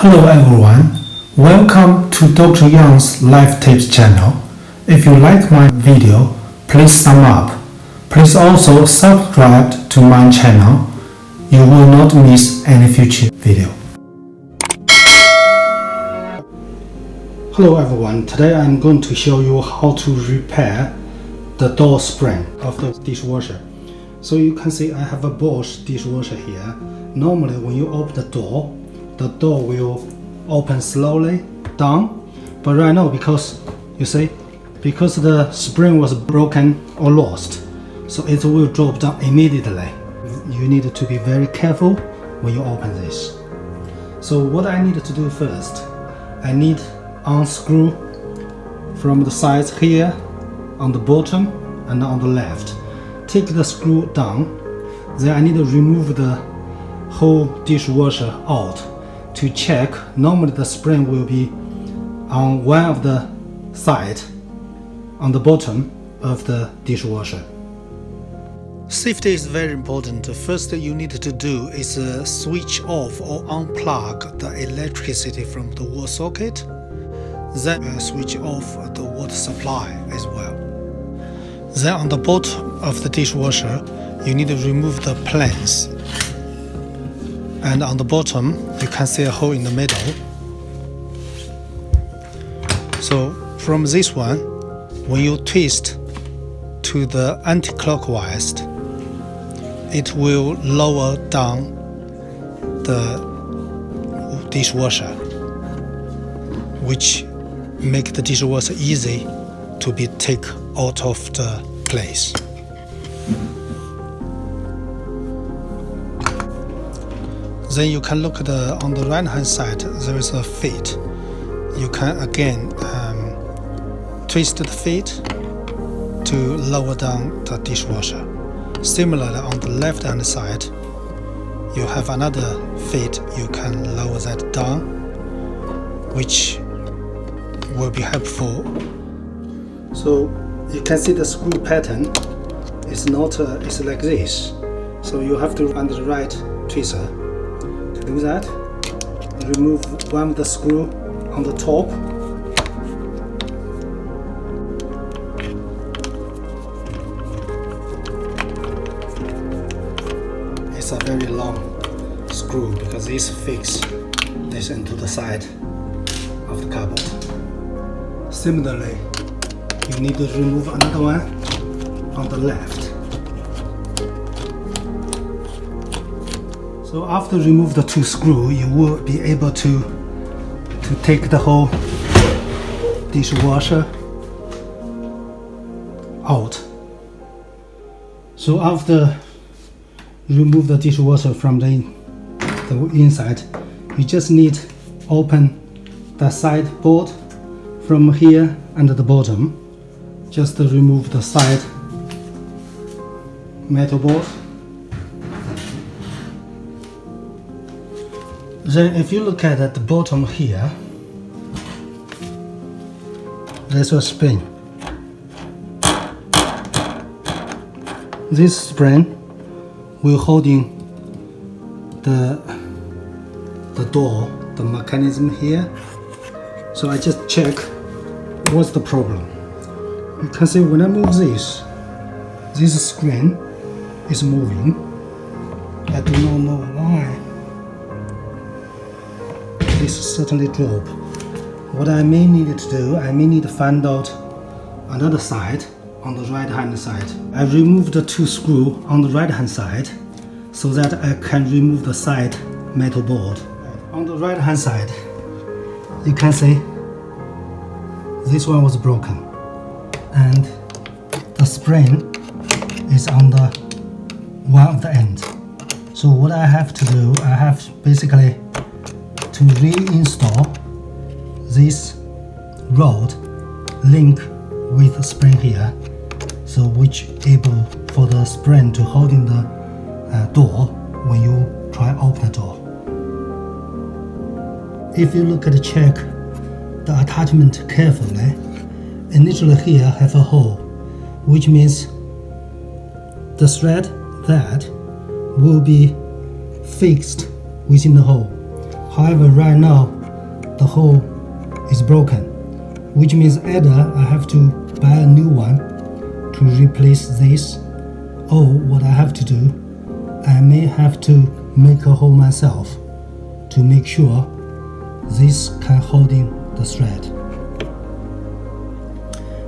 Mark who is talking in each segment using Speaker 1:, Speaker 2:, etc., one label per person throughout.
Speaker 1: Hello everyone, welcome to Dr. Yang's Life Tips channel. If you like my video, please thumb up. Please also subscribe to my channel. You will not miss any future video. Hello everyone, today I'm going to show you how to repair the door spring of the dishwasher. So you can see I have a Bosch dishwasher here. Normally when you open the door will open slowly down, but right now because the spring was broken or lost, so it will drop down immediately. You need to be very careful when you open this. So what I need to do first, I need unscrew from the sides here on the bottom and on the left. Take the screw down, then I need to remove the whole dishwasher out to check. Normally the spring will be on one of the side on the bottom of the dishwasher. Safety is very important. The first thing you need to do is switch off or unplug the electricity from the wall socket. Then switch off the water supply as well. Then on the bottom of the dishwasher, you need to remove the planes. And on the bottom, you can see a hole in the middle. So from this one, when you twist to the anti-clockwise, it will lower down the dishwasher, which make the dishwasher easy to be taken out of the place. Then you can look on the right hand side, there is a feet. You can again twist the feet to lower down the dishwasher. Similarly on the left hand side, you have another feet, you can lower that down, which will be helpful. So you can see the screw pattern is it's like this. So you have to find the right twister. To do that, remove one of the screw on the top. It's a very long screw because this fixes this into the side of the cupboard. Similarly, you need to remove another one on the left. So after remove the two screws, you will be able to take the whole dishwasher out. So after remove the dishwasher from the inside, you just need open the side board from here and the bottom. Just to remove the side metal board. Then if you look at the bottom here, there's a spring. This spring will holding the door, the mechanism here. So I just check what's the problem. You can see when I move this screen is moving. I do not know why. This certainly drop. What I may need to do, I may need to find out another side on the right hand side. I remove the two screws on the right hand side so that I can remove the side metal board. On the right hand side, you can see this one was broken and the spring is on the one of the end. So what I have to do, I have basically to reinstall this rod link with the spring here, so which able for the spring to hold in the door when you try open the door. If you look at the check the attachment carefully, initially here have a hole, which means the thread that will be fixed within the hole. However, right now the hole is broken, which means either I have to buy a new one to replace this, or what I have to do, I may have to make a hole myself to make sure this can hold in the thread.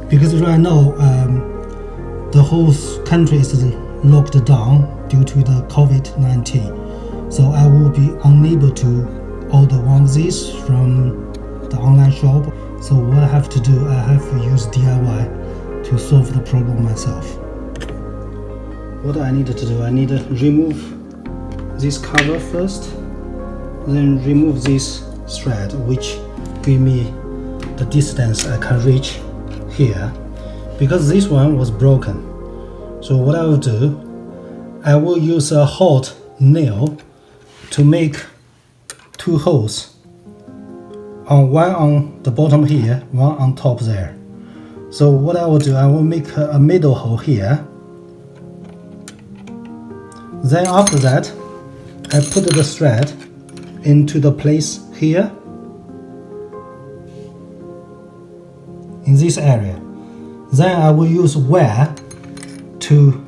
Speaker 1: Because right now the whole country is locked down due to the COVID-19, so I will be unable to order one of these from the online shop. So what I have to do, I have to use DIY to solve the problem myself. What I need to do, I need to remove this cover first, then remove this thread which give me the distance I can reach here, because this one was broken. So what I will do, I will use a hot nail to make two holes, one on the bottom here, one on top there. So what I will do, I will make a middle hole here. Then after that, I put the thread into the place here, in this area. Then I will use wire to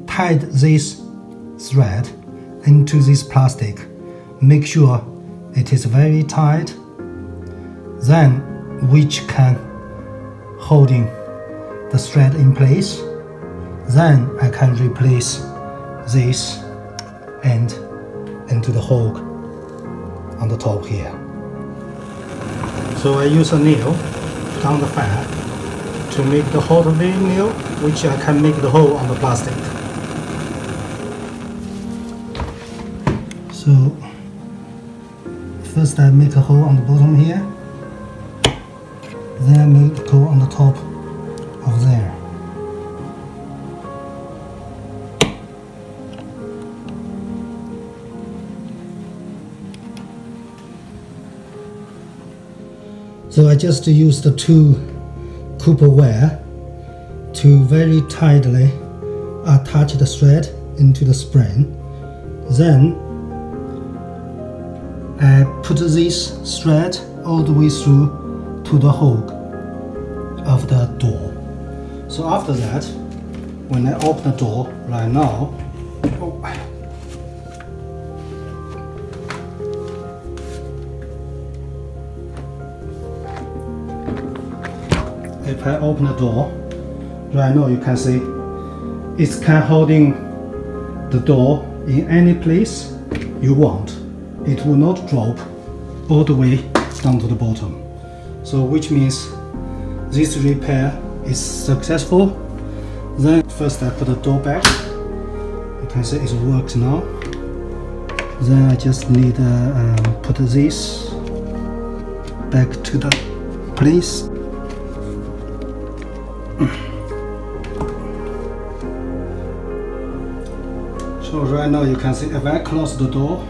Speaker 1: tie this thread into this plastic. Make sure it is very tight, then which can holding the thread in place. Then I can replace this end into the hole on the top here. So I use a nail down the fire to make the hot nail, which I can make the hole on the plastic. So first I make a hole on the bottom here, then I make the hole on the top of there. So I just use the two copper wire to very tightly attach the thread into the spring. Then I put this thread all the way through to the hole of the door. So after that, when I open the door right now, if I open the door, right now you can see it's kind of holding the door in any place you want. It will not drop all the way down to the bottom. So which means this repair is successful. Then first I put the door back. You can see it works now. Then I just need to put this back to the place. So right now you can see if I close the door,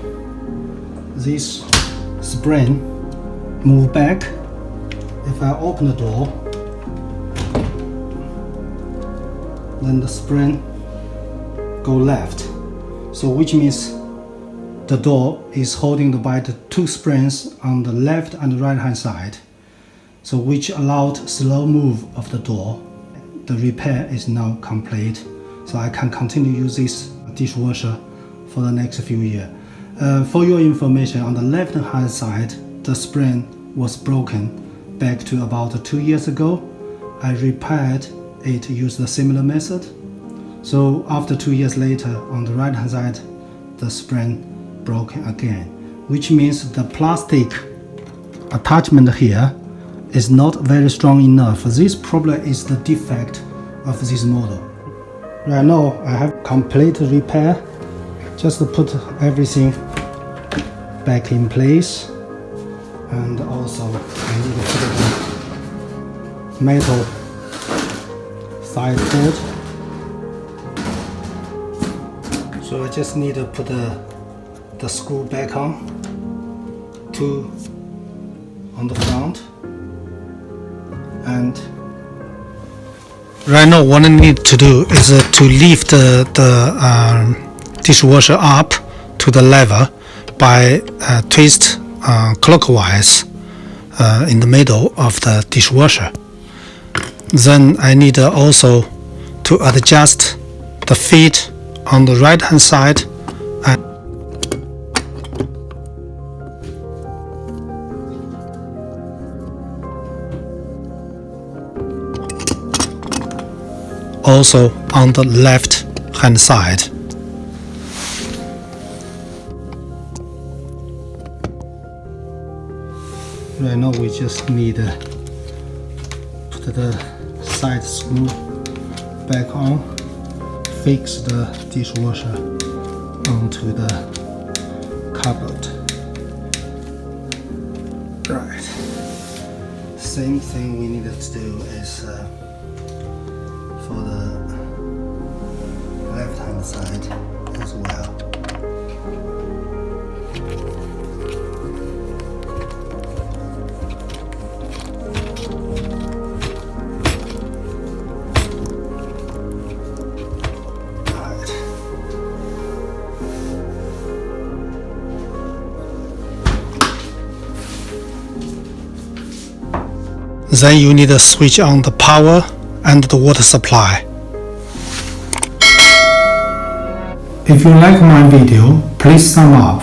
Speaker 1: this spring move back. If I open the door, then the spring go left. So which means the door is holding by the two springs on the left and right hand side. So which allowed slow move of the door. The repair is now complete. So I can continue use this dishwasher for the next few years. For your information, on the left hand side, the spring was broken back to about 2 years ago. I repaired it using a similar method. So after 2 years later, on the right hand side, the spring broken again, which means the plastic attachment here is not very strong enough. This probably is the defect of this model. Right now I have complete repair. Just to put everything back in place, and also I need to put the metal side cord. So I just need to put the screw back on, two on the front, and right now what I need to do is to lift the dishwasher up to the level by twist clockwise in the middle of the dishwasher. Then I need also to adjust the feet on the right hand side and also on the left hand side. Right now we just need to put the side screw back on, fix the dishwasher onto the cupboard. Right. Same thing we needed to do is for the left hand side as well. Then you need to switch on the power and the water supply. If you like my video, please thumb up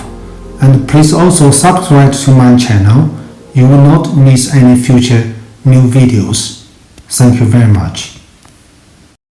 Speaker 1: and please also subscribe to my channel. You will not miss any future new videos. Thank you very much.